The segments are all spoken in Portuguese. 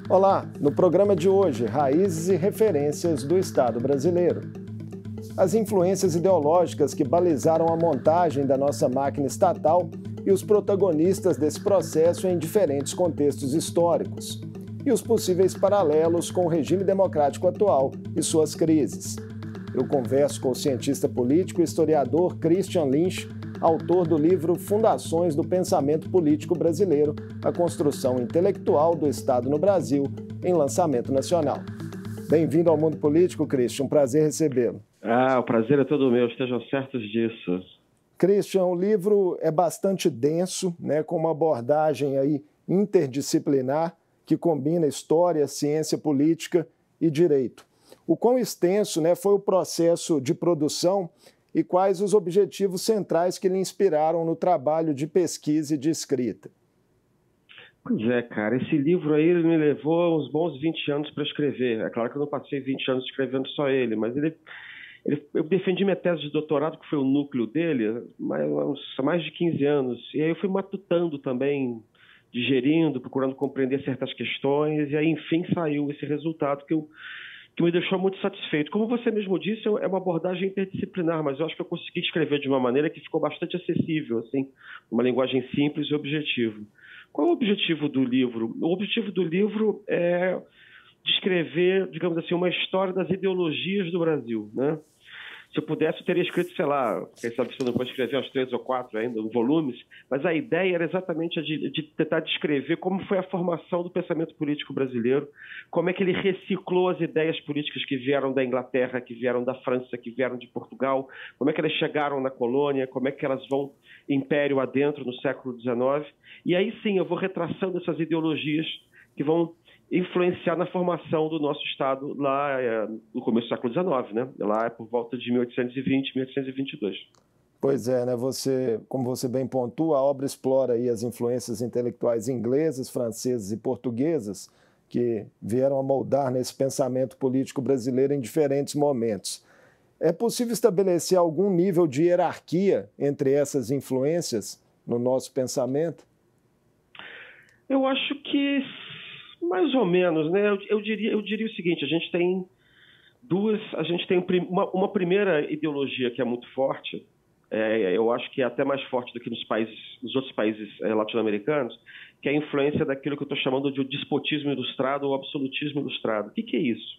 Olá, no programa de hoje, raízes e referências do Estado brasileiro. As influências ideológicas que balizaram a montagem da nossa máquina estatal e os protagonistas desse processo em diferentes contextos históricos. E os possíveis paralelos com o regime democrático atual e suas crises. Eu converso com o cientista político e historiador Christian Lynch, autor do livro Fundações do Pensamento Político Brasileiro, a construção intelectual do Estado no Brasil, em lançamento nacional. Bem-vindo ao Mundo Político, Christian. Um prazer recebê-lo. O prazer é todo meu, estejam certos disso. Christian, o livro é bastante denso, com uma abordagem aí interdisciplinar que combina história, ciência política e direito. O quão extenso foi o processo de produção e quais os objetivos centrais que lhe inspiraram no trabalho de pesquisa e de escrita? Pois é, cara, esse livro aí me levou uns bons 20 anos para escrever. É claro que eu não passei 20 anos escrevendo só ele, mas eu defendi minha tese de doutorado, que foi o núcleo dele, mais de 15 anos. E aí eu fui matutando também, digerindo, procurando compreender certas questões, e aí, enfim, saiu esse resultado que me deixou muito satisfeito. Como você mesmo disse, é uma abordagem interdisciplinar, mas eu acho que eu consegui escrever de uma maneira que ficou bastante acessível, assim, uma linguagem simples e objetiva. Qual é o objetivo do livro? O objetivo do livro é descrever, digamos assim, uma história das ideologias do Brasil, né? Se eu pudesse, eu teria escrito, sei lá, quem sabe se eu não vou escrever uns 3 ou 4 ainda, volumes, mas a ideia era exatamente de tentar descrever como foi a formação do pensamento político brasileiro, como é que ele reciclou as ideias políticas que vieram da Inglaterra, que vieram da França, que vieram de Portugal, como é que elas chegaram na colônia, como é que elas vão império adentro no século XIX. E aí sim, eu vou retraçando essas ideologias que vão influenciar na formação do nosso Estado lá no começo do século XIX, né? Lá é por volta de 1820, 1822. Pois é, como você bem pontua, a obra explora aí as influências intelectuais inglesas, francesas e portuguesas que vieram a moldar nesse pensamento político brasileiro em diferentes momentos. É possível estabelecer algum nível de hierarquia entre essas influências no nosso pensamento? Eu acho que mais ou menos, né? Eu diria o seguinte: a gente tem uma primeira ideologia que é muito forte, eu acho que é até mais forte do que nos outros países latino-americanos, que é a influência daquilo que eu estou chamando de despotismo ilustrado ou absolutismo ilustrado. O que é isso?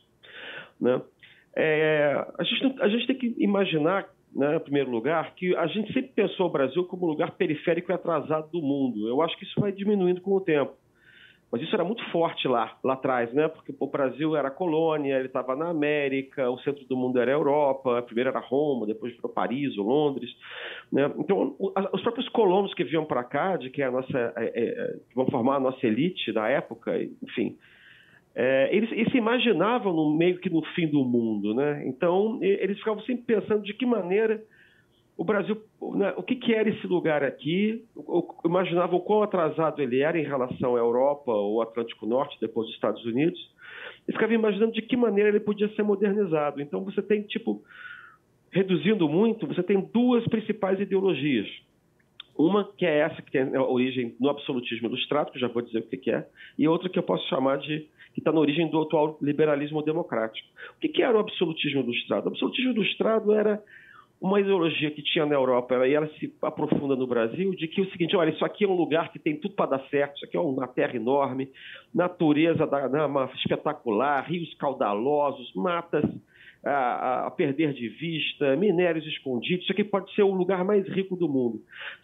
Né? A gente tem que imaginar, né, em primeiro lugar, que a gente sempre pensou o Brasil como um lugar periférico e atrasado do mundo. Eu acho que isso vai diminuindo com o tempo. Mas isso era muito forte lá atrás, né? Porque o Brasil era colônia, ele estava na América, o centro do mundo era a Europa, primeiro era Roma, depois virou Paris ou Londres, né? Então, os próprios colonos que vinham para cá, que vão formar a nossa elite da época, enfim, eles se imaginavam meio que no fim do mundo, né? Então, eles ficavam sempre pensando de que maneira o Brasil, né, o que era esse lugar aqui. Eu imaginava o quão atrasado ele era em relação à Europa ou Atlântico Norte, depois dos Estados Unidos. E ficava imaginando de que maneira ele podia ser modernizado. Então você tem, reduzindo muito, você tem duas principais ideologias. Uma que é essa que tem a origem no absolutismo ilustrado, que eu já vou dizer o que é, e outra que eu posso chamar que está na origem do atual liberalismo democrático. O que era o absolutismo ilustrado? O absolutismo ilustrado era uma ideologia que tinha na Europa, e ela se aprofunda no Brasil, de que o seguinte: olha, isso aqui é um lugar que tem tudo para dar certo, isso aqui é uma terra enorme, natureza espetacular, rios caudalosos, matas a perder de vista, minérios escondidos, isso aqui pode ser o lugar mais rico do mundo.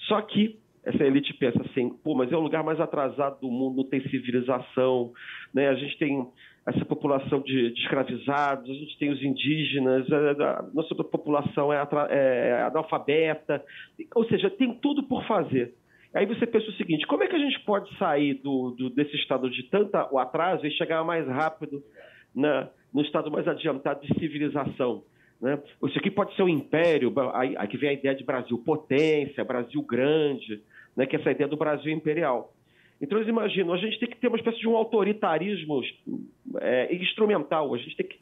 Só que essa elite pensa assim: mas é o lugar mais atrasado do mundo, não tem civilização, né? A gente tem essa população de escravizados, a gente tem os indígenas, a nossa população é analfabeta, ou seja, tem tudo por fazer. Aí você pensa o seguinte: como é que a gente pode sair desse estado de tanto atraso e chegar mais rápido no estado mais adiantado de civilização? Né? Isso aqui pode ser um império, aí que vem a ideia de Brasil potência, Brasil grande, né? Que é essa ideia do Brasil imperial. Então eles imaginam, a gente tem que ter uma espécie de um autoritarismo instrumental, a gente tem que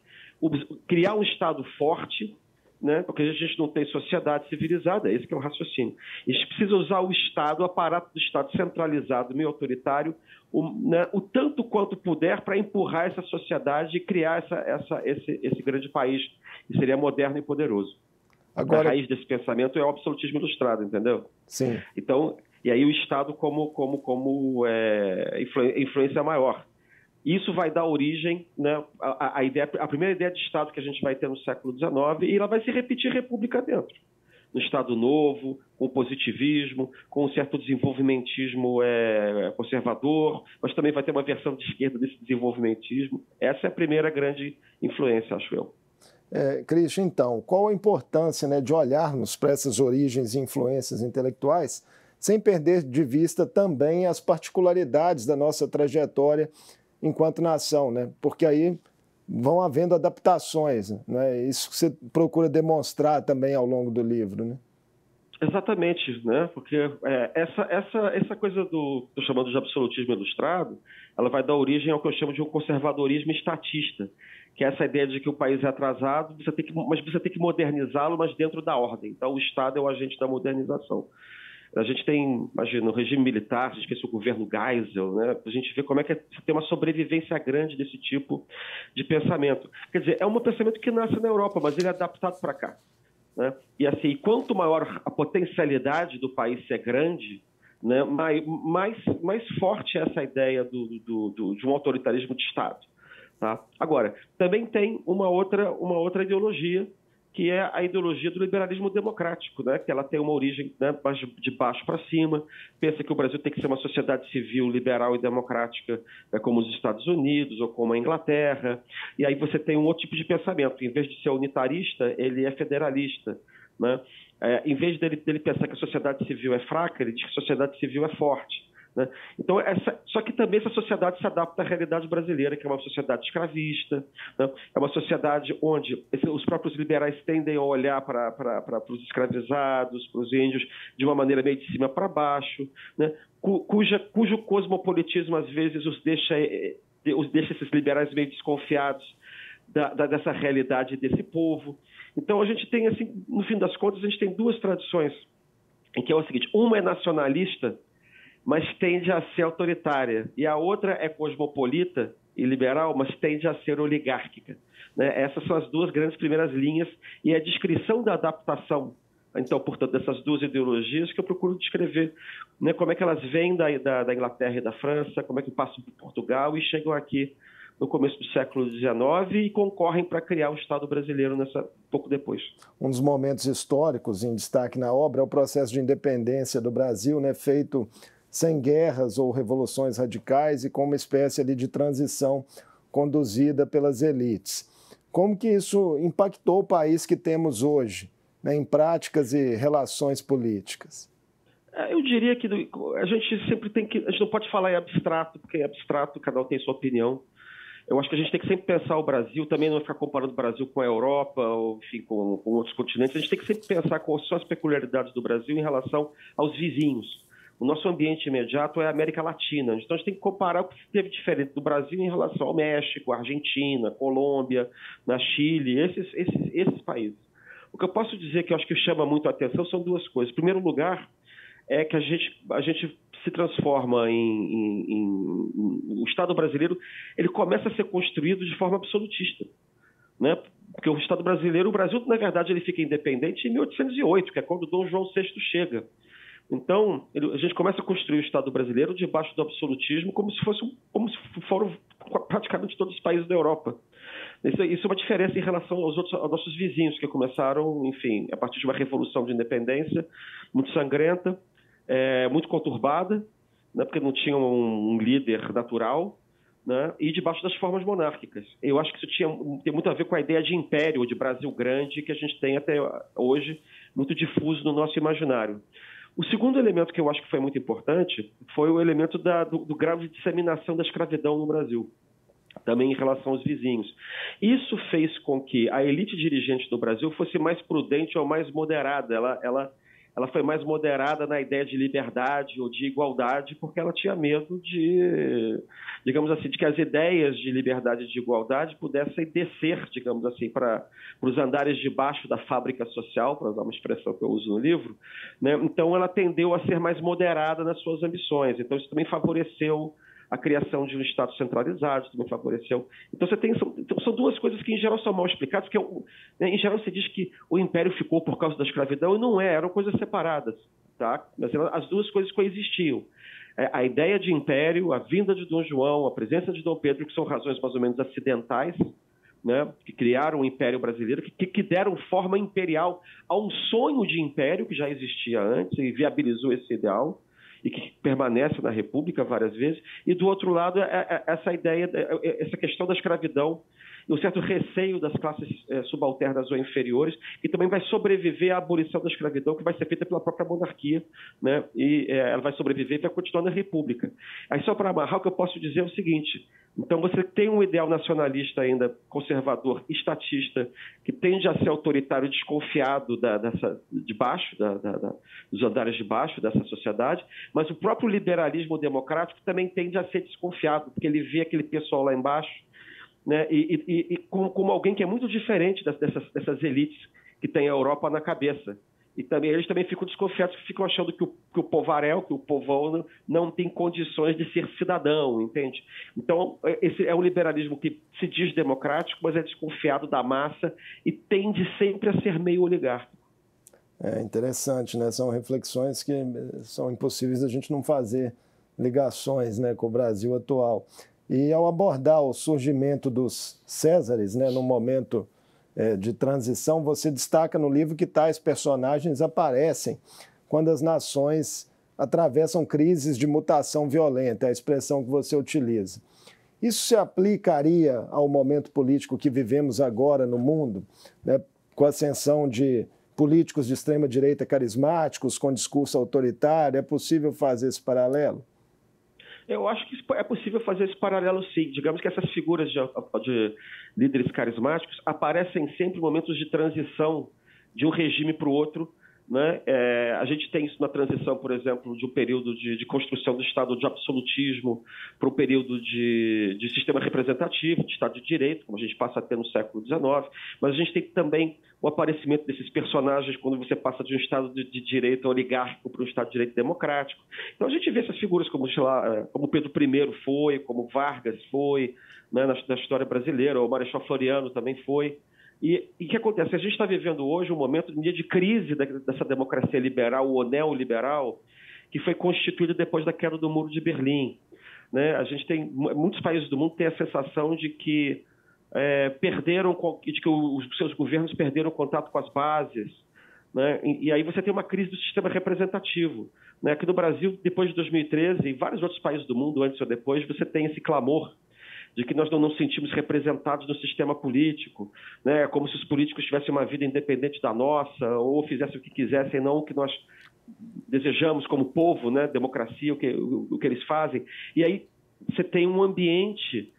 criar um Estado forte, né? Porque a gente não tem sociedade civilizada, esse que é o raciocínio. A gente precisa usar o Estado, o aparato do Estado centralizado, meio autoritário, o tanto quanto puder para empurrar essa sociedade e criar esse grande país que seria moderno e poderoso. Agora, a raiz desse pensamento é o absolutismo ilustrado, entendeu? Sim. Então, e aí o Estado como influência maior. Isso vai dar origem, né, a primeira ideia de Estado que a gente vai ter no século XIX, e ela vai se repetir república dentro. No Estado Novo, com o positivismo, com um certo desenvolvimentismo conservador, mas também vai ter uma versão de esquerda desse desenvolvimentismo. Essa é a primeira grande influência, acho eu. Christian, então, qual a importância, né, de olharmos para essas origens e influências intelectuais sem perder de vista também as particularidades da nossa trajetória enquanto nação, né? Porque aí vão havendo adaptações, né? Isso que você procura demonstrar também ao longo do livro, né? Exatamente, né? Porque essa coisa estou chamando de absolutismo ilustrado, ela vai dar origem ao que eu chamo de um conservadorismo estatista, que é essa ideia de que o país é atrasado, mas você tem que modernizá-lo, mas dentro da ordem. Então, o Estado é o agente da modernização. A gente tem, imagina, o regime militar, a gente pensa o governo Geisel, né? A gente vê como é que você tem uma sobrevivência grande desse tipo de pensamento. Quer dizer, é um pensamento que nasce na Europa, mas ele é adaptado para cá, né? E assim, quanto maior a potencialidade do país ser grande, né, mais forte é essa ideia de um autoritarismo de Estado. Tá? Agora, também tem uma outra ideologia, que é a ideologia do liberalismo democrático, né? Que ela tem uma origem, né, de baixo para cima, pensa que o Brasil tem que ser uma sociedade civil, liberal e democrática, né, como os Estados Unidos ou como a Inglaterra, e aí você tem um outro tipo de pensamento, em vez de ser unitarista, ele é federalista, né? Em vez dele pensar que a sociedade civil é fraca, ele diz que a sociedade civil é forte. Né? Então, só que também essa sociedade se adapta à realidade brasileira, que é uma sociedade escravista, né? É uma sociedade onde os próprios liberais tendem a olhar para os escravizados, para os índios, de uma maneira meio de cima para baixo, né? Cujo cosmopolitismo, às vezes, os deixa esses liberais meio desconfiados dessa realidade desse povo. Então, a gente tem, assim, no fim das contas, a gente tem duas tradições, em que é o seguinte: uma é nacionalista, mas tende a ser autoritária, e a outra é cosmopolita e liberal, mas tende a ser oligárquica, né? Essas são as duas grandes primeiras linhas, e a descrição da adaptação, então, portanto, dessas duas ideologias que eu procuro descrever, né? Como é que elas vêm da Inglaterra e da França, como é que passam por Portugal e chegam aqui no começo do século XIX e concorrem para criar o Estado brasileiro pouco depois. Um dos momentos históricos em destaque na obra é o processo de independência do Brasil, né, feito sem guerras ou revoluções radicais e com uma espécie ali de transição conduzida pelas elites. Como que isso impactou o país que temos hoje, né, em práticas e relações políticas? Eu diria que a gente sempre tem que... A gente não pode falar em abstrato, porque é abstrato, cada um tem sua opinião. Eu acho que a gente tem que sempre pensar o Brasil, também não ficar comparando o Brasil com a Europa, ou enfim, com outros continentes. A gente tem que sempre pensar quais são as peculiaridades do Brasil em relação aos vizinhos. O nosso ambiente imediato é a América Latina. Então, a gente tem que comparar o que teve diferente do Brasil em relação ao México, Argentina, Colômbia, na Chile, esses países. O que eu posso dizer que eu acho que chama muito a atenção são duas coisas. Em primeiro lugar, é que a gente se transforma o Estado brasileiro, ele começa a ser construído de forma absolutista, né? Porque o Estado brasileiro, o Brasil, na verdade, ele fica independente em 1808, que é quando Dom João VI chega. Então, a gente começa a construir o Estado brasileiro debaixo do absolutismo, como se foram praticamente todos os países da Europa. Isso é uma diferença em relação aos nossos vizinhos, que começaram, enfim, a partir de uma revolução de independência muito sangrenta, muito conturbada, né, porque não tinha um líder natural, né, e debaixo das formas monárquicas. Eu acho que isso tem muito a ver com a ideia de império, de Brasil grande, que a gente tem até hoje, muito difuso no nosso imaginário. O segundo elemento que eu acho que foi muito importante foi o elemento do grau de disseminação da escravidão no Brasil, também em relação aos vizinhos. Isso fez com que a elite dirigente do Brasil fosse mais prudente ou mais moderada. Ela ela foi mais moderada na ideia de liberdade ou de igualdade, porque ela tinha medo de, digamos assim, de que as ideias de liberdade e de igualdade pudessem descer, digamos assim, para os andares de baixo da fábrica social, para usar uma expressão que eu uso no livro, né? Então ela tendeu a ser mais moderada nas suas ambições. Então isso também favoreceu a criação de um Estado centralizado, também favoreceu. Então, são duas coisas que, em geral, são mal explicadas, que em geral se diz que o Império ficou por causa da escravidão, e não eram coisas separadas, tá? Mas as duas coisas coexistiam. A ideia de império, a vinda de Dom João, a presença de Dom Pedro, que são razões mais ou menos acidentais, né, que criaram o Império Brasileiro, que deram forma imperial a um sonho de império que já existia antes e viabilizou esse ideal, e que permanece na República várias vezes, e do outro lado essa ideia, essa questão da escravidão e um certo receio das classes subalternas ou inferiores, que também vai sobreviver à abolição da escravidão, que vai ser feita pela própria monarquia, né? E ela vai sobreviver e vai continuar na República. Aí só para amarrar, o que eu posso dizer é o seguinte: então você tem um ideal nacionalista ainda conservador, estatista, que tende a ser autoritário e desconfiado dos andares de baixo dessa sociedade, mas o próprio liberalismo democrático também tende a ser desconfiado, porque ele vê aquele pessoal lá embaixo, né, e como alguém que é muito diferente dessas elites que tem a Europa na cabeça. E também, eles também ficam desconfiados, ficam achando que o povaréu, que o povão não tem condições de ser cidadão, entende? Então, esse é um liberalismo que se diz democrático, mas é desconfiado da massa e tende sempre a ser meio oligárquico. É interessante, né? São reflexões que são impossíveis a gente não fazer ligações, né, com o Brasil atual. E ao abordar o surgimento dos Césares, né, no momento de transição, você destaca no livro que tais personagens aparecem quando as nações atravessam crises de mutação violenta, é a expressão que você utiliza. Isso se aplicaria ao momento político que vivemos agora no mundo, né, com a ascensão de políticos de extrema-direita carismáticos, com discurso autoritário? É possível fazer esse paralelo? Eu acho que é possível fazer esse paralelo, sim. Digamos que essas figuras de líderes carismáticos aparecem sempre em momentos de transição de um regime para o outro, né? A gente tem isso na transição, por exemplo, de um período de construção do Estado de absolutismo para um período de sistema representativo, de Estado de Direito, como a gente passa a ter no século XIX, mas a gente tem também o aparecimento desses personagens quando você passa de um Estado de Direito oligárquico para um Estado de Direito democrático. Então a gente vê essas figuras como, sei lá, como Pedro I foi, como Vargas foi, né, na história brasileira, o Marechal Floriano também foi. E o que acontece? A gente está vivendo hoje um momento de crise dessa democracia liberal ou neoliberal que foi constituída depois da queda do Muro de Berlim, né? A gente tem muitos países do mundo têm a sensação de que os seus governos perderam contato com as bases, né? E aí você tem uma crise do sistema representativo, né? Aqui no Brasil, depois de 2013, e vários outros países do mundo, antes ou depois, você tem esse clamor de que nós não nos sentimos representados no sistema político, né? Como se os políticos tivessem uma vida independente da nossa, ou fizessem o que quisessem, não o que nós desejamos como povo, né? Democracia, o que eles fazem. E aí você tem um ambiente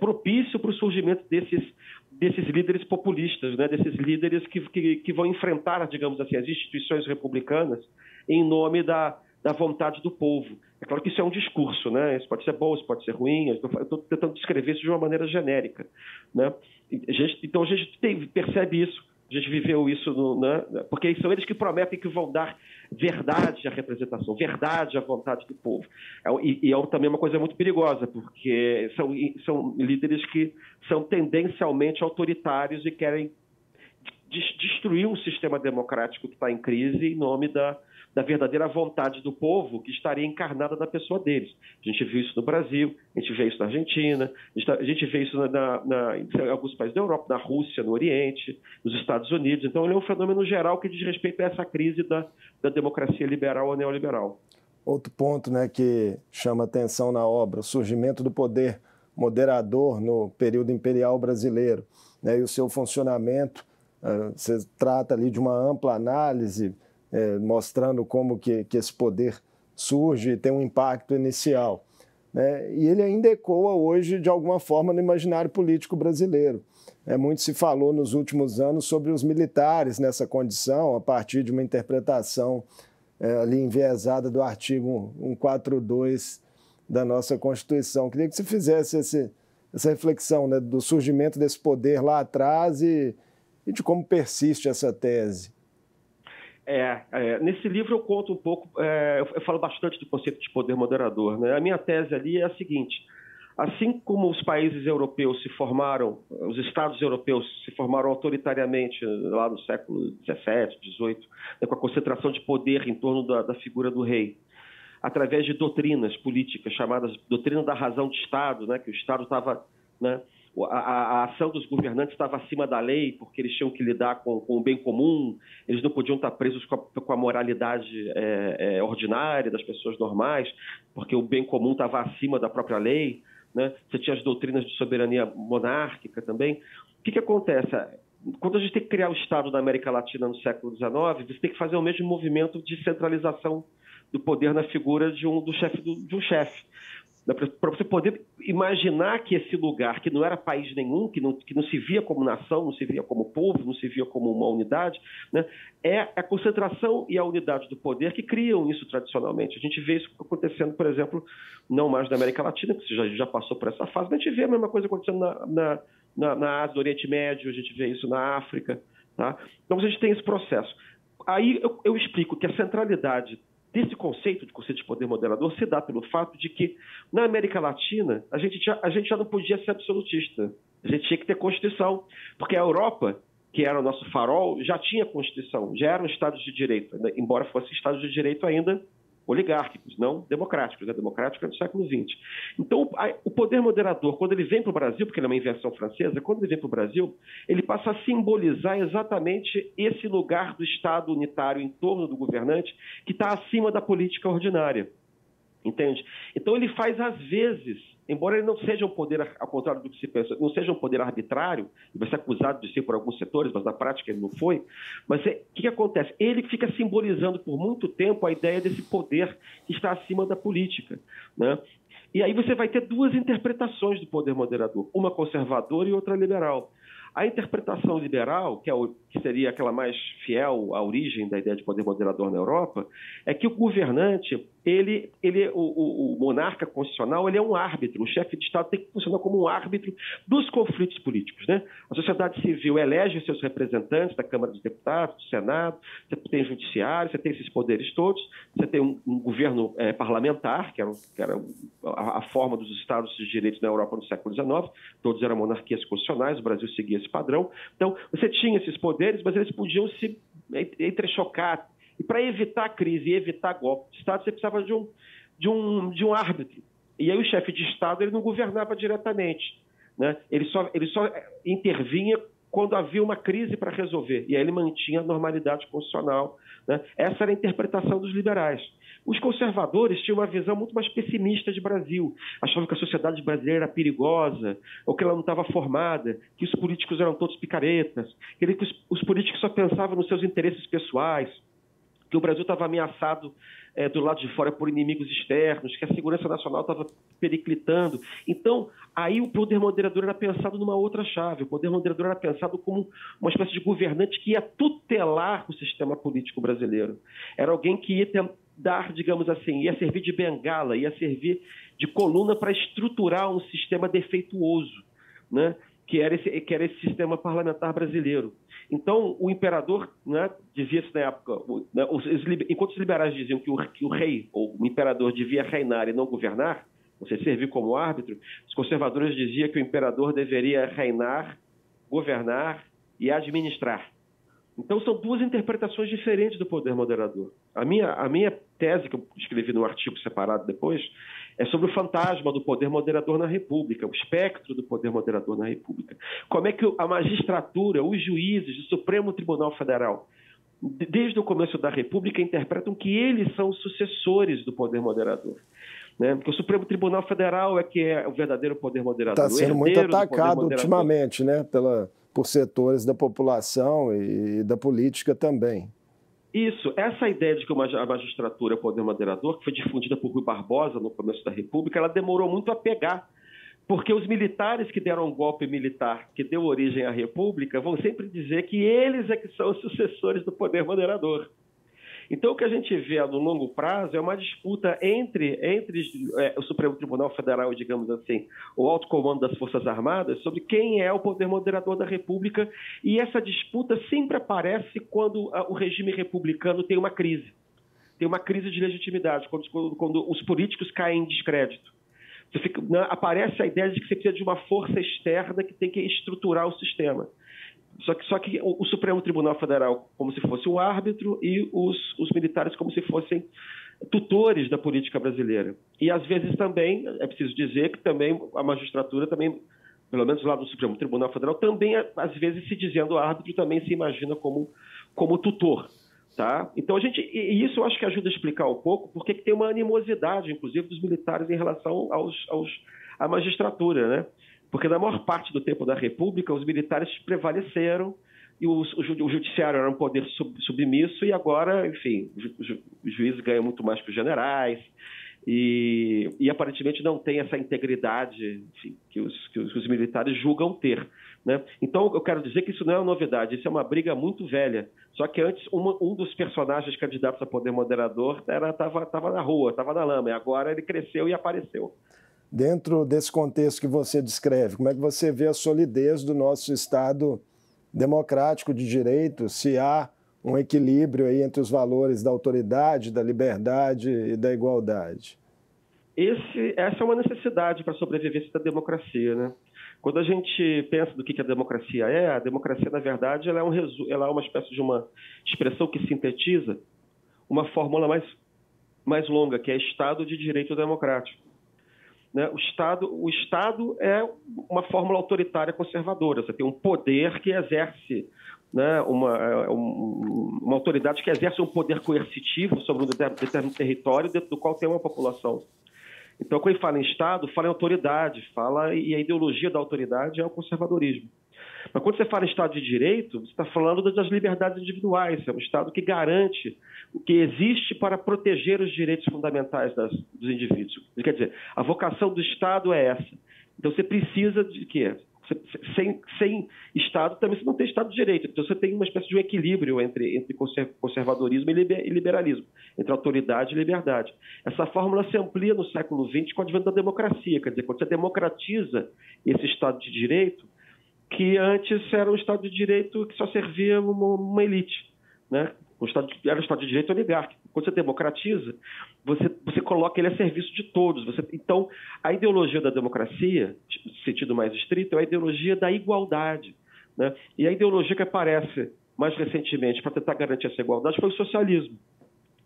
propício para o surgimento desses líderes populistas, né? Desses líderes que vão enfrentar, digamos assim, as instituições republicanas em nome da vontade do povo. É claro que isso é um discurso, né? Isso pode ser bom, isso pode ser ruim. Eu estou tentando descrever isso de uma maneira genérica, né? Então a gente percebe isso, a gente viveu isso, né? Porque são eles que prometem que vão dar verdade à representação, verdade à vontade do povo. E é também uma coisa muito perigosa, porque são líderes que são tendencialmente autoritários e querem destruir um sistema democrático que está em crise em nome da verdadeira vontade do povo que estaria encarnada na pessoa deles. A gente viu isso no Brasil, a gente vê isso na Argentina, a gente vê isso em alguns países da Europa, na Rússia, no Oriente, nos Estados Unidos. Então, ele é um fenômeno geral que diz respeito a essa crise da democracia liberal ou neoliberal. Outro ponto, né, que chama atenção na obra, o surgimento do poder moderador no período imperial brasileiro, né, e o seu funcionamento. Você trata ali de uma ampla análise, mostrando como que esse poder surge e tem um impacto inicial. né? E ele ainda ecoa hoje, de alguma forma, no imaginário político brasileiro. Muito se falou nos últimos anos sobre os militares nessa condição, a partir de uma interpretação ali enviesada do artigo 142 da nossa Constituição. Queria que você fizesse essa reflexão, né, do surgimento desse poder lá atrás e de como persiste essa tese. Nesse livro eu conto um pouco, eu falo bastante do conceito de poder moderador, né? A minha tese ali é a seguinte: assim como os países europeus se formaram, os estados europeus se formaram autoritariamente lá no século XVII, XVIII, né, com a concentração de poder em torno da figura do rei, através de doutrinas políticas chamadas doutrina da razão de Estado, né, que o Estado estava, né, a ação dos governantes estava acima da lei, porque eles tinham que lidar com o bem comum, eles não podiam estar presos com a moralidade ordinária das pessoas normais, porque o bem comum estava acima da própria lei, né? Você tinha as doutrinas de soberania monárquica também. O que acontece? Quando a gente tem que criar o Estado da América Latina no século XIX, você tem que fazer o mesmo movimento de centralização do poder na figura de um chefe. Para você poder imaginar que esse lugar, que não era país nenhum, que não se via como nação, não se via como povo, não se via como uma unidade, né, é a concentração e a unidade do poder que criam isso tradicionalmente. A gente vê isso acontecendo, por exemplo, não mais na América Latina, que você já passou por essa fase, mas a gente vê a mesma coisa acontecendo na Ásia, no Oriente Médio, a gente vê isso na África. Tá? Então a gente tem esse processo. Aí eu explico que a centralidade desse conceito de poder moderador se dá pelo fato de que, na América Latina, a gente já não podia ser absolutista. A gente tinha que ter Constituição, porque a Europa, que era o nosso farol, já tinha Constituição, já eram Estados de Direito, embora fossem Estados de Direito ainda oligárquicos, não democráticos, né? Democrático é do século XX. Então, o poder moderador, quando ele vem para o Brasil, porque ele é uma invenção francesa, quando ele vem para o Brasil, ele passa a simbolizar exatamente esse lugar do Estado unitário em torno do governante que está acima da política ordinária. Entende? Então, ele faz, às vezes, embora ele não seja um poder, ao contrário do que se pensa, não seja um poder arbitrário, vai ser acusado de ser por alguns setores, mas na prática ele não foi, mas o que acontece? Ele fica simbolizando por muito tempo a ideia desse poder que está acima da política, né? E aí você vai ter duas interpretações do poder moderador, uma conservadora e outra liberal. A interpretação liberal, que seria aquela mais fiel à origem da ideia de poder moderador na Europa, é que o governante, o monarca constitucional, ele é um árbitro. O chefe de Estado tem que funcionar como um árbitro dos conflitos políticos, né? A sociedade civil elege os seus representantes da Câmara dos Deputados, do Senado, você tem o judiciário, você tem esses poderes todos, você tem um governo parlamentar, que era a forma dos Estados de Direito na Europa no século XIX, todos eram monarquias constitucionais, o Brasil seguia esse padrão. Então, você tinha esses poderes, mas eles podiam se entrechocar. E para evitar crise e evitar golpe de Estado, você precisava de um árbitro. E aí o chefe de Estado ele não governava diretamente, né? Ele só intervinha quando havia uma crise para resolver. E aí ele mantinha a normalidade constitucional, né? Essa era a interpretação dos liberais. Os conservadores tinham uma visão muito mais pessimista de Brasil. Achavam que a sociedade brasileira era perigosa, ou que ela não estava formada, que os políticos eram todos picaretas, que os políticos só pensavam nos seus interesses pessoais, que o Brasil estava ameaçado do lado de fora por inimigos externos, que a segurança nacional estava periclitando. Então, aí o poder moderador era pensado numa outra chave. O poder moderador era pensado como uma espécie de governante que ia tutelar o sistema político brasileiro. Era alguém que ia dar, digamos assim, ia servir de bengala, ia servir de coluna para estruturar um sistema defeituoso, né? que era esse sistema parlamentar brasileiro. Então, o imperador, né, dizia-se na época, enquanto os liberais diziam que o rei ou o imperador devia reinar e não governar, ou seja, servir como árbitro, os conservadores diziam que o imperador deveria reinar, governar e administrar. Então, são duas interpretações diferentes do poder moderador. A minha tese, que eu escrevi num artigo separado depois, é sobre o fantasma do poder moderador na República, o espectro do poder moderador na República. Como é que a magistratura, os juízes do Supremo Tribunal Federal, desde o começo da República, interpretam que eles são os sucessores do poder moderador. Né? Porque o Supremo Tribunal Federal é que é o verdadeiro poder moderador. Está sendo muito atacado ultimamente, né? Por setores da população e da política também. Isso, essa ideia de que a magistratura é o poder moderador, que foi difundida por Rui Barbosa no começo da República, ela demorou muito a pegar, porque os militares que deram um golpe militar que deu origem à República vão sempre dizer que eles é que são os sucessores do poder moderador. Então, o que a gente vê no longo prazo é uma disputa entre o Supremo Tribunal Federal, digamos assim, o alto comando das Forças Armadas, sobre quem é o poder moderador da República, e essa disputa sempre aparece quando o regime republicano tem uma crise. Tem uma crise de legitimidade, quando os políticos caem em descrédito. Aparece a ideia de que você precisa de uma força externa que tem que estruturar o sistema. Só que o Supremo Tribunal Federal como se fosse um árbitro e os militares como se fossem tutores da política brasileira. E, às vezes, também, é preciso dizer que também a magistratura, também, pelo menos lá do Supremo Tribunal Federal, também, às vezes, se dizendo árbitro, também se imagina como tutor. Tá? Então, e isso eu acho que ajuda a explicar um pouco porque tem uma animosidade, inclusive, dos militares em relação à magistratura, né? Porque na maior parte do tempo da República, os militares prevaleceram e o judiciário era um poder submisso e agora, enfim, os juízes ganham muito mais que os generais e aparentemente não tem essa integridade, enfim, que os militares julgam ter, né? Então, eu quero dizer que isso não é uma novidade, isso é uma briga muito velha. Só que antes, um dos personagens candidatos a poder moderador estava na rua, estava na lama, e agora ele cresceu e apareceu. Dentro desse contexto que você descreve, como é que você vê a solidez do nosso Estado democrático de direito, se há um equilíbrio aí entre os valores da autoridade, da liberdade e da igualdade? Essa é uma necessidade para a sobrevivência da democracia, né? Quando a gente pensa do que a democracia, na verdade, ela é uma espécie de uma expressão que sintetiza uma fórmula mais longa, que é Estado de Direito Democrático. Né? O Estado é uma fórmula autoritária conservadora. Você tem um poder que exerce, né, uma autoridade que exerce um poder coercitivo sobre um determinado território dentro do qual tem uma população. Então, quando ele fala em Estado, fala em autoridade, e a ideologia da autoridade é o conservadorismo. Mas quando você fala em Estado de Direito, você está falando das liberdades individuais. É um Estado que garante o que existe para proteger os direitos fundamentais dos indivíduos. Quer dizer, a vocação do Estado é essa. Então, você precisa de quê? Sem Estado, também você não tem Estado de Direito. Então, você tem uma espécie de um equilíbrio entre conservadorismo e liberalismo, entre autoridade e liberdade. Essa fórmula se amplia no século XX com o advento da democracia. Quer dizer, quando você democratiza esse Estado de Direito, que antes era um Estado de Direito que só servia uma elite, né? Era um Estado de Direito oligárquico. Quando você democratiza, você coloca ele a serviço de todos. Então, a ideologia da democracia, no sentido mais estrito, é a ideologia da igualdade, né? E a ideologia que aparece mais recentemente para tentar garantir essa igualdade foi o socialismo.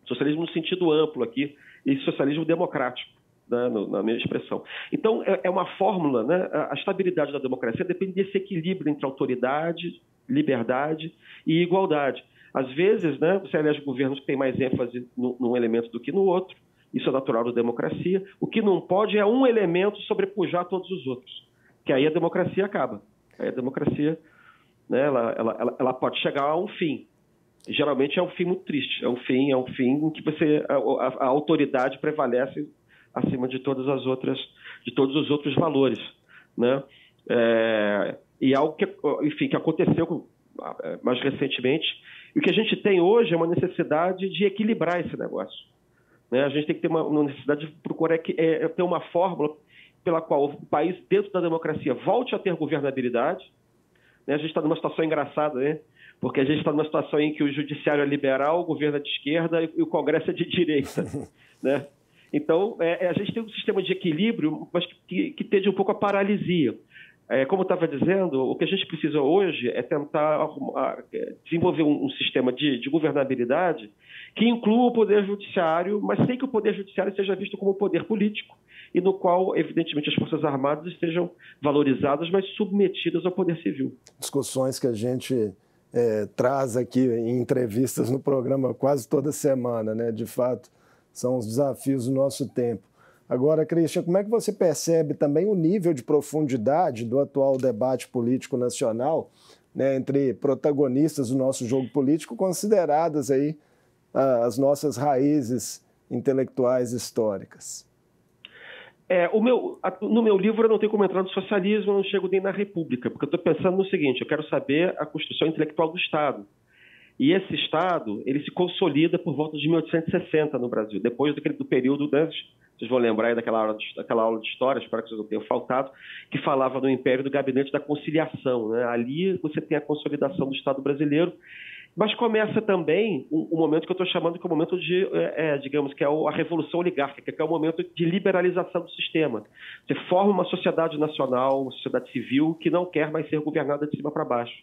Socialismo no sentido amplo aqui, e socialismo democrático, né, na minha expressão. Então, é uma fórmula, né? A estabilidade da democracia depende desse equilíbrio entre autoridade, liberdade e igualdade. Às vezes, né, você elege governos que têm mais ênfase num elemento do que no outro. Isso é natural da democracia. O que não pode é um elemento sobrepujar todos os outros, que aí a democracia acaba. Aí a democracia, né, ela pode chegar a um fim. Geralmente é um fim muito triste. É um fim em que a autoridade prevalece acima de todos os outros valores, né? E algo que aconteceu mais recentemente. E o que a gente tem hoje é uma necessidade de equilibrar esse negócio, né? A gente tem que ter uma necessidade de procurar ter uma fórmula pela qual o país, dentro da democracia, volte a ter governabilidade, né? A gente está numa situação engraçada, né? Porque a gente está numa situação em que o judiciário é liberal, o governo é de esquerda e o Congresso é de direita, né? Então, a gente tem um sistema de equilíbrio, mas que tende um pouco a paralisia. Como eu estava dizendo, o que a gente precisa hoje é tentar desenvolver um sistema de governabilidade que inclua o poder judiciário, mas sem que o poder judiciário seja visto como poder político e no qual, evidentemente, as Forças Armadas estejam valorizadas, mas submetidas ao poder civil. Discussões que a gente traz aqui em entrevistas no programa quase toda semana, né? De fato, são os desafios do nosso tempo. Agora, Christian, como é que você percebe também o nível de profundidade do atual debate político nacional, né, entre protagonistas do nosso jogo político, consideradas aí as nossas raízes intelectuais históricas? No meu livro eu não tenho como entrar no socialismo, eu não chego nem na república, porque eu estou pensando no seguinte: eu quero saber a construção intelectual do Estado. E esse Estado, ele se consolida por volta de 1860 no Brasil, depois do período, né, vocês vão lembrar aí daquela aula de história, espero que vocês não tenham faltado, que falava do Império do Gabinete da Conciliação, né? Ali você tem a consolidação do Estado brasileiro, mas começa também um momento que eu estou chamando de um momento de, digamos, que é a Revolução Oligárquica, que é o momento de liberalização do sistema. Você forma uma sociedade nacional, uma sociedade civil que não quer mais ser governada de cima para baixo.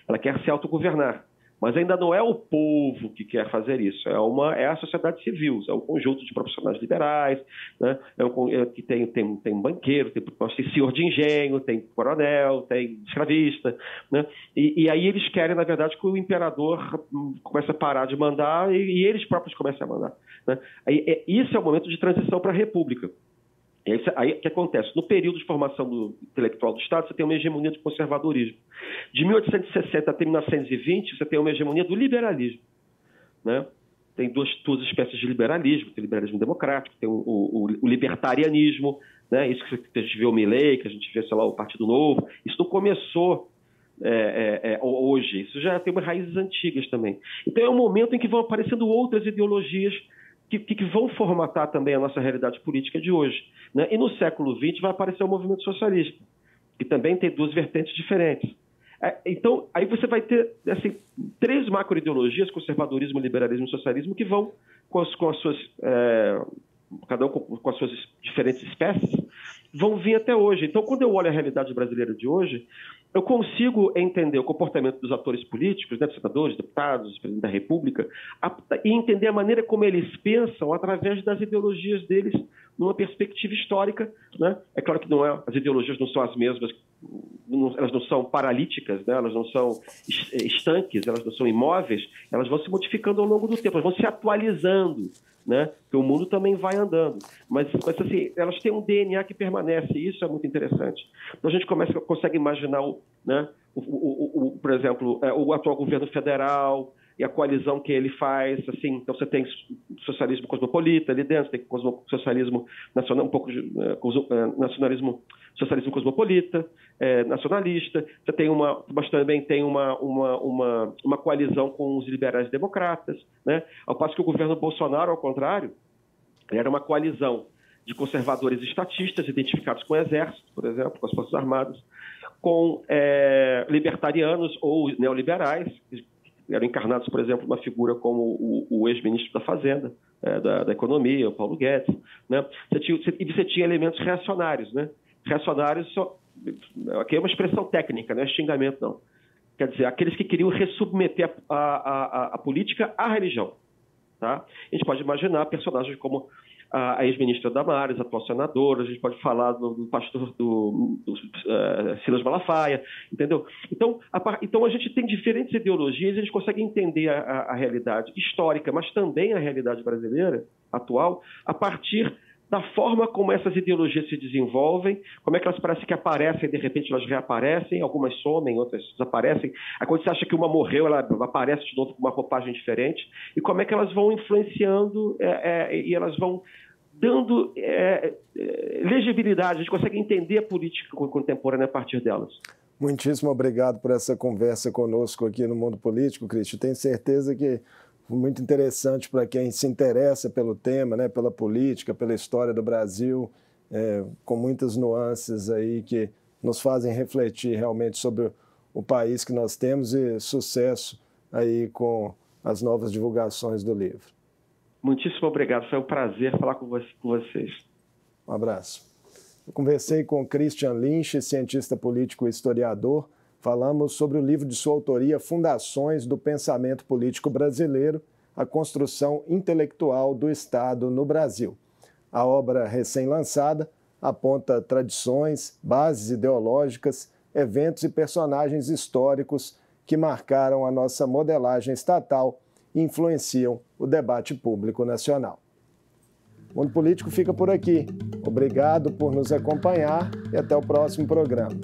Ela quer se autogovernar. Mas ainda não é o povo que quer fazer isso, é a sociedade civil, é um conjunto de profissionais liberais, né? Que tem banqueiro, tem senhor de engenho, tem coronel, tem escravista, né? E aí eles querem, na verdade, que o imperador comece a parar de mandar e eles próprios comecem a mandar, né? Isso é o momento de transição para a república. Aí o que acontece? No período de formação intelectual do Estado, você tem uma hegemonia do conservadorismo. De 1860 até 1920, você tem uma hegemonia do liberalismo, né? Tem duas espécies de liberalismo: tem o liberalismo democrático, tem o libertarianismo, né? Isso que a gente vê o Milei, que a gente vê, sei lá, o Partido Novo. Isso não começou hoje, isso já tem raízes antigas também. Então é um momento em que vão aparecendo outras ideologias que vão formatar também a nossa realidade política de hoje, né? E no século XX vai aparecer o movimento socialista, que também tem duas vertentes diferentes. Então, aí você vai ter assim, três macroideologias: conservadorismo, liberalismo e socialismo, que vão com as suas, cada um com as suas diferentes espécies, vão vir até hoje. Então, quando eu olho a realidade brasileira de hoje, eu consigo entender o comportamento dos atores políticos, né, dos senadores, deputados, presidente da República, e entender a maneira como eles pensam através das ideologias deles numa perspectiva histórica, né? É claro que as ideologias não são as mesmas, elas não são paralíticas, né? Elas não são estanques, elas não são imóveis, elas vão se modificando ao longo do tempo, elas vão se atualizando, né? Porque o mundo também vai andando. Mas assim, elas têm um DNA que permanece, e isso é muito interessante. Então a gente consegue imaginar, né, por exemplo, o atual governo federal e a coalizão que ele faz. Assim, então você tem socialismo cosmopolita ali dentro, tem socialismo nacional, um pouco de nacionalismo, socialismo cosmopolita, nacionalista. Você tem mas também tem uma coalizão com os liberais democratas, né? Ao passo que o governo Bolsonaro, ao contrário, era uma coalizão de conservadores estatistas identificados com o Exército, por exemplo, com as Forças Armadas, com libertarianos ou neoliberais, que eram encarnados, por exemplo, uma figura como o ex-ministro da Fazenda, da Economia, o Paulo Guedes, né? E você tinha elementos reacionários, né? Reacionários, aqui é uma expressão técnica, não é xingamento, não. Quer dizer, aqueles que queriam ressubmeter a política à religião. Tá? A gente pode imaginar personagens como a ex-ministra Damares, a atual senadora, a gente pode falar do pastor Silas Malafaia, entendeu? Então a gente tem diferentes ideologias e a gente consegue entender a realidade histórica, mas também a realidade brasileira atual, a partir da forma como essas ideologias se desenvolvem, como é que elas parecem que aparecem, de repente elas reaparecem, algumas somem, outras desaparecem. Aí quando você acha que uma morreu, ela aparece de novo com uma roupagem diferente, e como é que elas vão influenciando e elas vão dando legibilidade, a gente consegue entender a política contemporânea a partir delas. Muitíssimo obrigado por essa conversa conosco aqui no Mundo Político, Cristian. Tenho certeza que foi muito interessante para quem se interessa pelo tema, né, pela política, pela história do Brasil, com muitas nuances aí que nos fazem refletir realmente sobre o país que nós temos, e sucesso aí com as novas divulgações do livro. Muitíssimo obrigado, foi um prazer falar com vocês. Um abraço. Eu conversei com Christian Lynch, cientista político e historiador. Falamos sobre o livro de sua autoria, Fundações do Pensamento Político Brasileiro, a construção intelectual do Estado no Brasil. A obra recém-lançada aponta tradições, bases ideológicas, eventos e personagens históricos que marcaram a nossa modelagem estatal e influenciam o debate público nacional. O Mundo Político fica por aqui. Obrigado por nos acompanhar e até o próximo programa.